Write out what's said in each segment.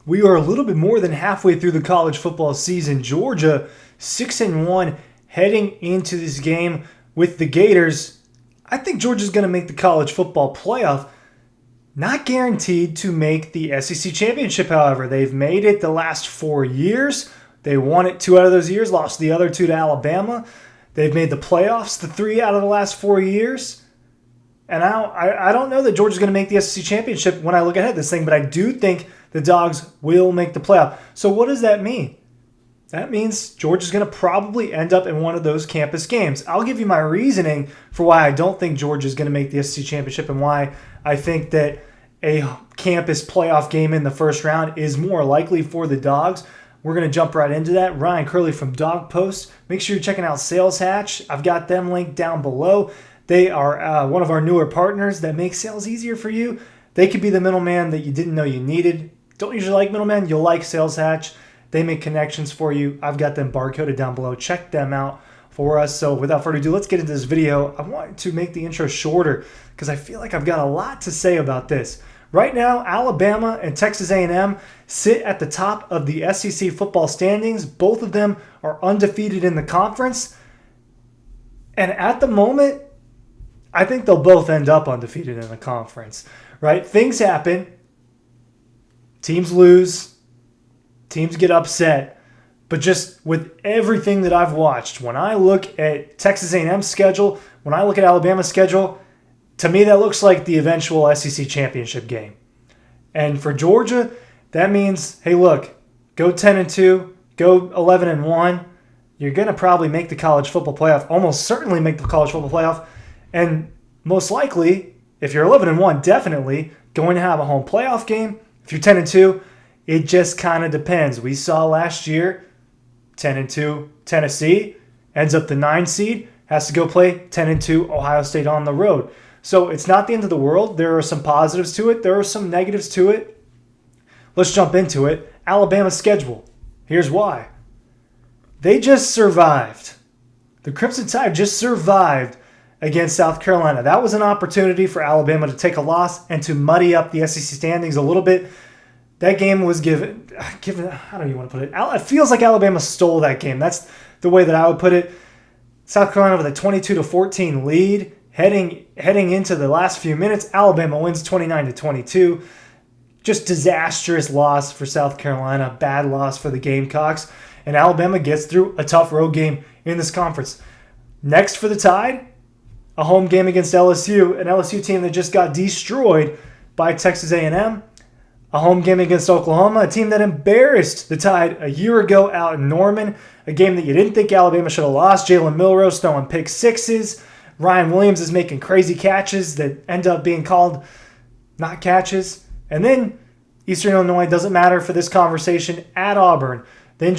We are a little bit more than halfway through the college football season. Georgia 6-1 heading into this game with the Gators. I think Georgia's going to make the college football playoff. Not guaranteed to make the SEC championship, however. They've made it the last 4 years. They won it 2 out of those years, lost the other 2 to Alabama. They've made the playoffs the 3 out of the last 4 years. And I don't know that Georgia's going to make the SEC championship when I look ahead at this thing, but I do think the Dogs will make the playoff. So what does that mean? That means Georgia's going to probably end up in one of those campus games. I'll give you my reasoning for why I don't think Georgia's going to make the SEC championship and why I think that a campus playoff game in the first round is more likely for the Dogs. We're going to jump right into that. Ryan Curley from Dawg Post. Make sure you're checking out Sales Hatch. I've got them linked down below. They are one of our newer partners that make sales easier for you. They could be the middleman that you didn't know you needed. Don't usually like middlemen. You'll like Sales Hatch. They make connections for you. I've got them barcoded down below. Check them out for us. So without further ado, let's get into this video. I want to make the intro shorter because I feel like I've got a lot to say about this. Right now, Alabama and Texas A&M sit at the top of the SEC football standings. Both of them are undefeated in the conference. And at the moment, I think they'll both end up undefeated in the conference, right? Things happen. Teams lose. Teams get upset. But just with everything that I've watched, when I look at Texas A&M's schedule, when I look at Alabama's schedule, to me that looks like the eventual SEC championship game. And for Georgia, that means, hey, look, go 10-2, go 11-1. You're going to probably make the college football playoff, almost certainly make the college football playoff. And most likely, if you're 11-1, definitely going to have a home playoff game. If you're 10-2, it just kind of depends. We saw last year, 10-2 Tennessee ends up the 9 seed, has to go play 10-2 Ohio State on the road. So it's not the end of the world. There are some positives to it. There are some negatives to it. Let's jump into it. Alabama's schedule. Here's why. They just survived. The Crimson Tide just survived against South Carolina. That was an opportunity for Alabama to take a loss and to muddy up the SEC standings a little bit. That game was given, how do you want to put it? It feels like Alabama stole that game. That's the way that I would put it. South Carolina with a 22-14 lead. Heading into the last few minutes, Alabama wins 29-22. Just disastrous loss for South Carolina. Bad loss for the Gamecocks. And Alabama gets through a tough road game in this conference. Next for the Tide, a home game against LSU, an LSU team that just got destroyed by Texas A&M. A home game against Oklahoma, a team that embarrassed the Tide a year ago out in Norman. A game that you didn't think Alabama should have lost. Jalen Milroe throwing pick sixes. Ryan Williams is making crazy catches that end up being called not catches. And then Eastern Illinois, doesn't matter for this conversation, at Auburn. Then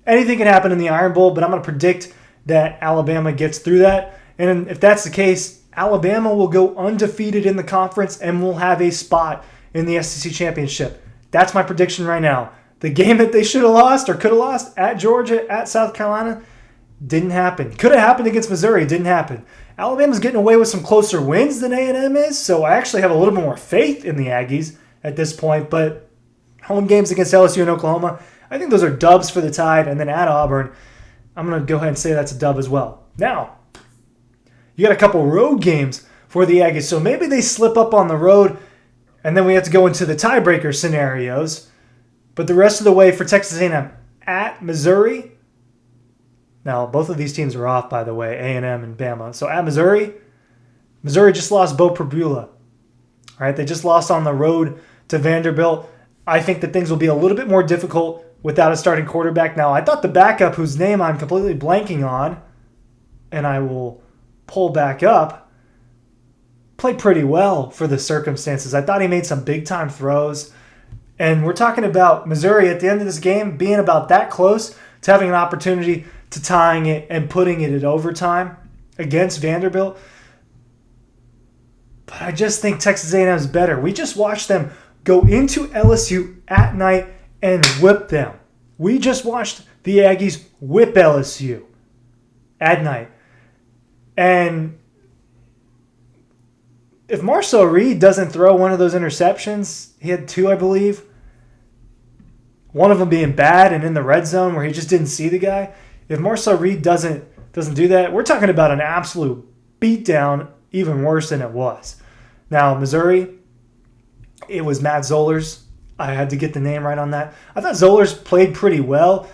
anything can happen in the Iron Bowl, but I'm going to predict that Alabama gets through that. And if that's the case, Alabama will go undefeated in the conference and will have a spot in the SEC championship. That's my prediction right now. The game that they should have lost or could have lost at Georgia, at South Carolina, didn't happen. Could have happened against Missouri. Didn't happen. Alabama's getting away with some closer wins than A&M is, so I actually have a little bit more faith in the Aggies at this point. But home games against LSU and Oklahoma, I think those are dubs for the Tide. And then at Auburn, I'm going to go ahead and say that's a dub as well. Now, you got a couple road games for the Aggies, so maybe they slip up on the road, and then we have to go into the tiebreaker scenarios. But the rest of the way for Texas A&M at Missouri. Now, both of these teams are off, by the way, A&M and Bama. So at Missouri just lost Bo Prabula. All right, they just lost on the road to Vanderbilt. I think that things will be a little bit more difficult without a starting quarterback. Now, I thought the backup, whose name I'm completely blanking on, and I will pull back up, played pretty well for the circumstances. I thought he made some big-time throws. And we're talking about Missouri at the end of this game being about that close to having an opportunity to tying it and putting it at overtime against Vanderbilt. But I just think Texas A&M is better. We just watched them go into LSU at night and whip them. We just watched the Aggies whip LSU at night. And if Marcel Reed doesn't throw one of those interceptions, he had 2, I believe, one of them being bad and in the red zone where he just didn't see the guy. If Marcel Reed doesn't do that, we're talking about an absolute beatdown, even worse than it was. Now, Missouri, it was Matt Zollers. I had to get the name right on that. I thought Zollers played pretty well.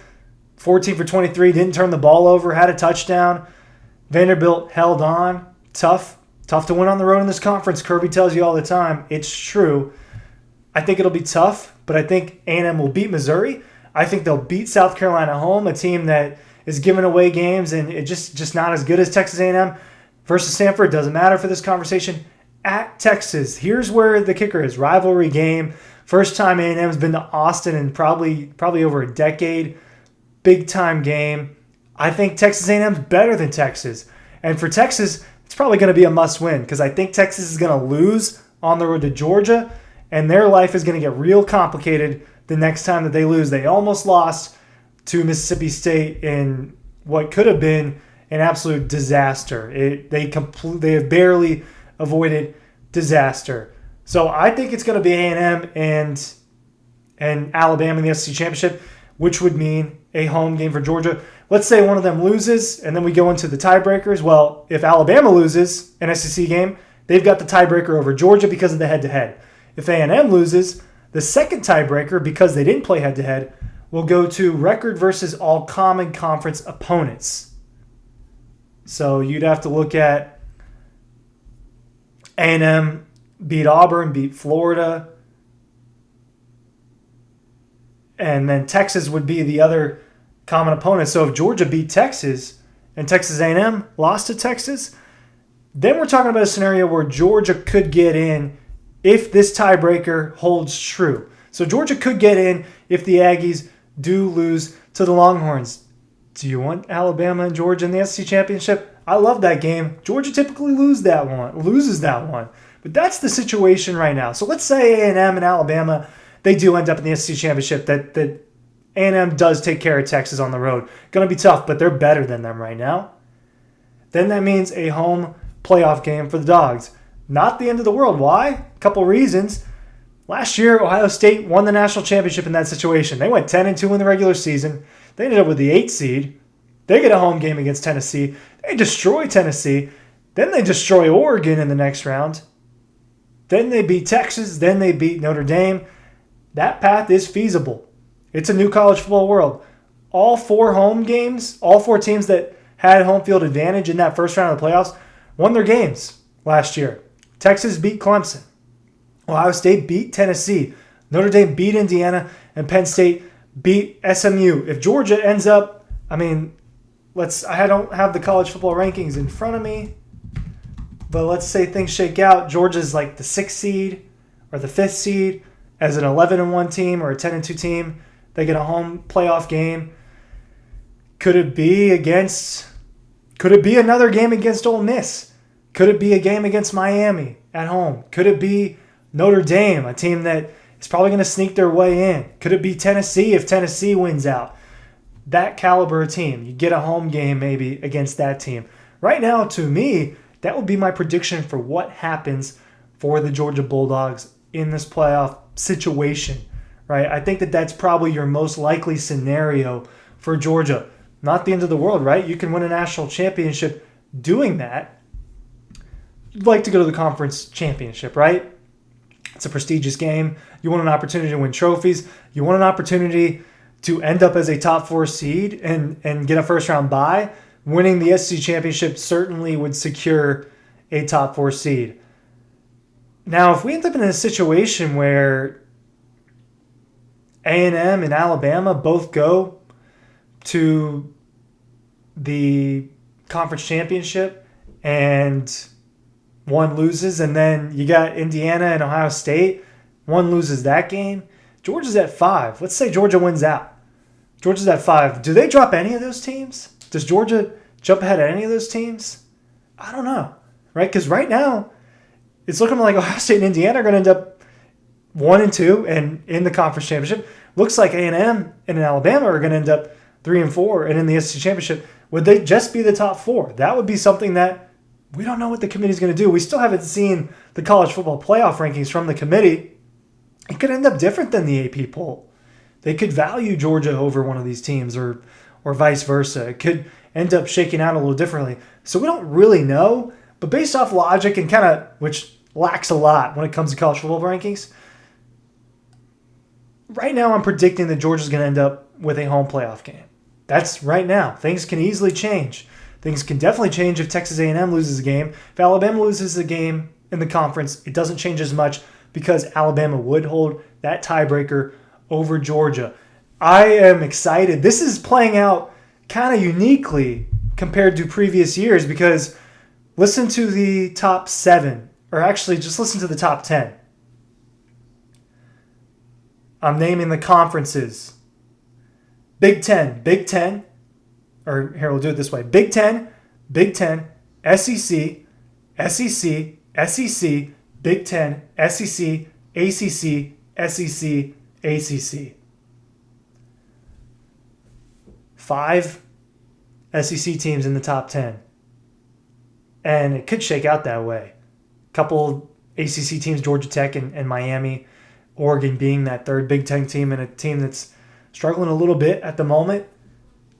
14 for 23, didn't turn the ball over, had a touchdown. Vanderbilt held on. Tough to win on the road in this conference. Kirby tells you all the time. It's true. I think it'll be tough, but I think A&M will beat Missouri. I think they'll beat South Carolina home, a team that is giving away games and it just not as good as Texas A&M versus Stanford. Doesn't matter for this conversation. At Texas, here's where the kicker is. Rivalry game. First time A&M's been to Austin in probably over a decade. Big time game. I think Texas A&M's better than Texas. And for Texas, it's probably going to be a must-win because I think Texas is going to lose on the road to Georgia, and their life is going to get real complicated the next time that they lose. They almost lost to Mississippi State in what could have been an absolute disaster. They have barely avoided disaster. So I think it's going to be A&M and Alabama in the SEC Championship, which would mean a home game for Georgia. Let's say one of them loses, and then we go into the tiebreakers. Well, if Alabama loses an SEC game, they've got the tiebreaker over Georgia because of the head-to-head. If A&M loses, the second tiebreaker, because they didn't play head-to-head, will go to record versus all common conference opponents. So you'd have to look at A&M beat Auburn, beat Florida, and then Texas would be the other common opponent. So if Georgia beat Texas and Texas A&M lost to Texas, then we're talking about a scenario where Georgia could get in if this tiebreaker holds true. So Georgia could get in if the Aggies do lose to the Longhorns. Do you want Alabama and Georgia in the SEC Championship? I love that game. Georgia typically loses that one. But that's the situation right now. So let's say A&M and Alabama, they do end up in the SEC Championship, that A&M does take care of Texas on the road. Going to be tough, but they're better than them right now. Then that means a home playoff game for the Dawgs. Not the end of the world. Why? A couple reasons. Last year, Ohio State won the national championship in that situation. They went 10-2 in the regular season. They ended up with the 8th seed. They get a home game against Tennessee. They destroy Tennessee. Then they destroy Oregon in the next round. Then they beat Texas. Then they beat Notre Dame. That path is feasible. It's a new college football world. All 4 home games, all 4 teams that had home field advantage in that first round of the playoffs won their games last year. Texas beat Clemson. Ohio State beat Tennessee. Notre Dame beat Indiana. And Penn State beat SMU. If Georgia ends up, I don't have the college football rankings in front of me, but let's say things shake out. Georgia's like the 6th seed or the 5th seed as an 11-1 team or a 10-2 team. They get a home playoff game. Could it be another game against Ole Miss? Could it be a game against Miami at home? Could it be Notre Dame, a team that is probably going to sneak their way in? Could it be Tennessee if Tennessee wins out? That caliber of team. You get a home game maybe against that team. Right now, to me, that would be my prediction for what happens for the Georgia Bulldogs in this playoff situation. Right? I think that's probably your most likely scenario for Georgia. Not the end of the world, right? You can win a national championship doing that. You'd like to go to the conference championship, right? It's a prestigious game. You want an opportunity to win trophies. You want an opportunity to end up as a top 4 seed and get a first-round bye. Winning the SEC championship certainly would secure a top 4 seed. Now, if we end up in a situation where A&M and Alabama both go to the conference championship and one loses, and then you got Indiana and Ohio State, one loses that game, Georgia's at 5. Let's say Georgia wins out. Georgia's at 5. Do they drop any of those teams? Does Georgia jump ahead of any of those teams? I don't know, right? Because right now, it's looking like Ohio State and Indiana are going to end up 1-2 and in the conference championship. Looks like A&M and Alabama are going to end up 3-4 and in the SEC championship. Would they just be the top 4? That would be something that we don't know what the committee's going to do. We still haven't seen the college football playoff rankings from the committee. It could end up different than the AP poll. They could value Georgia over one of these teams or vice versa. It could end up shaking out a little differently. So we don't really know, but based off logic and kind of, which lacks a lot when it comes to college football rankings, right now I'm predicting that Georgia's going to end up with a home playoff game. That's right now. Things can easily change. Things can definitely change if Texas A&M loses a game. If Alabama loses a game in the conference, it doesn't change as much because Alabama would hold that tiebreaker over Georgia. I am excited. This is playing out kind of uniquely compared to previous years because listen to the top 7, or actually just listen to the top 10. I'm naming the conferences. Big Ten, or here we'll do it this way. Big Ten, SEC, SEC, Big Ten, SEC, ACC, SEC, ACC. 5 SEC teams in the top 10. And it could shake out that way. A couple ACC teams, Georgia Tech and Miami, Oregon being that third Big Ten team and a team that's struggling a little bit at the moment.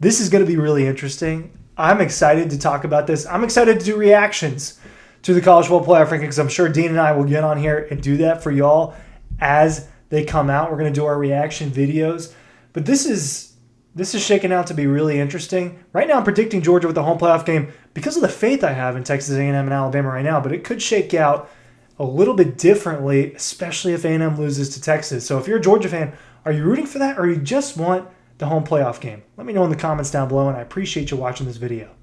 This is going to be really interesting. I'm excited to talk about this. I'm excited to do reactions to the college football playoff rankings. I'm sure Dean and I will get on here and do that for y'all as they come out. We're going to do our reaction videos. But this is shaking out to be really interesting. Right now I'm predicting Georgia with the home playoff game because of the faith I have in Texas A&M and Alabama right now. But it could shake out a little bit differently, especially if A&M loses to Texas. So if you're a Georgia fan, are you rooting for that or you just want the home playoff game? Let me know in the comments down below, and I appreciate you watching this video.